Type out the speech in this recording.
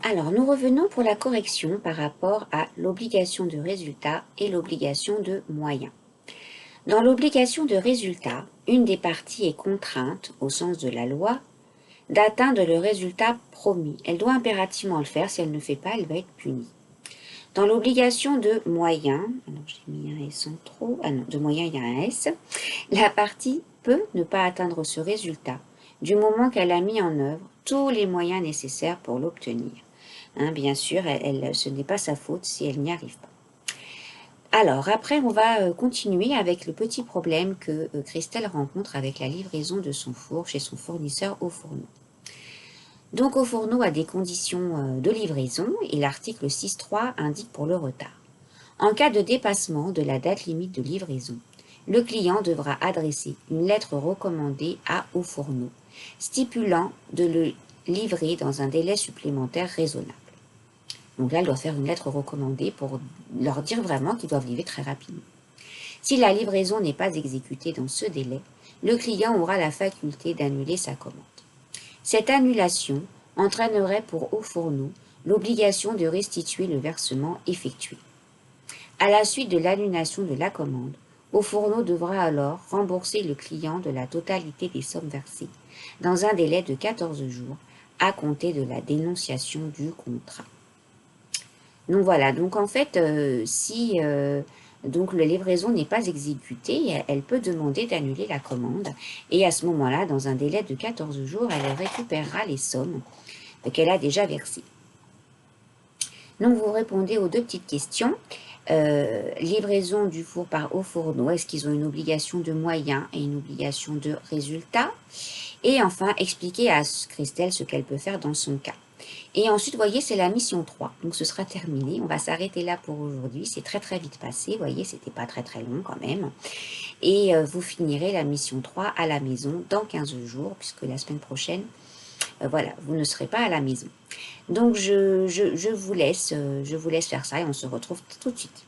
Alors, nous revenons pour la correction par rapport à l'obligation de résultat et l'obligation de moyens. Dans l'obligation de résultat, une des parties est contrainte, au sens de la loi, d'atteindre le résultat promis. Elle doit impérativement le faire. Si elle ne le fait pas, elle va être punie. Dans l'obligation de moyens, alors j'ai mis un S en trop, ah non, de moyens il y a un S, la partie peut ne pas atteindre ce résultat du moment qu'elle a mis en œuvre tous les moyens nécessaires pour l'obtenir. Bien sûr, ce n'est pas sa faute si elle n'y arrive pas. Alors, après, on va continuer avec le petit problème que Christelle rencontre avec la livraison de son four chez son fournisseur au fourneau. Donc, au fourneau a des conditions de livraison et l'article 6.3 indique pour le retard. En cas de dépassement de la date limite de livraison, le client devra adresser une lettre recommandée au fourneau, stipulant de le livrer dans un délai supplémentaire raisonnable. Donc là, elle doit faire une lettre recommandée pour leur dire vraiment qu'ils doivent livrer très rapidement. Si la livraison n'est pas exécutée dans ce délai, le client aura la faculté d'annuler sa commande. Cette annulation entraînerait pour Au Fourneau l'obligation de restituer le versement effectué. À la suite de l'annulation de la commande, Au Fourneau devra alors rembourser le client de la totalité des sommes versées, dans un délai de 14 jours, à compter de la dénonciation du contrat. Donc voilà, donc en fait, si donc la livraison n'est pas exécutée, elle peut demander d'annuler la commande. Et à ce moment-là, dans un délai de 14 jours, elle récupérera les sommes qu'elle a déjà versées. Donc vous répondez aux deux petites questions. Livraison du four par Au Fourneau, est-ce qu'ils ont une obligation de moyens et une obligation de résultat? Et enfin, expliquer à Christelle ce qu'elle peut faire dans son cas. Et ensuite, vous voyez, c'est la mission 3. Donc, ce sera terminé. On va s'arrêter là pour aujourd'hui. C'est très, très vite passé. Vous voyez, c'était pas très, très long quand même. Et vous finirez la mission 3 à la maison dans 15 jours, puisque la semaine prochaine, voilà, vous ne serez pas à la maison. Donc, je vous laisse faire ça et on se retrouve tout de suite.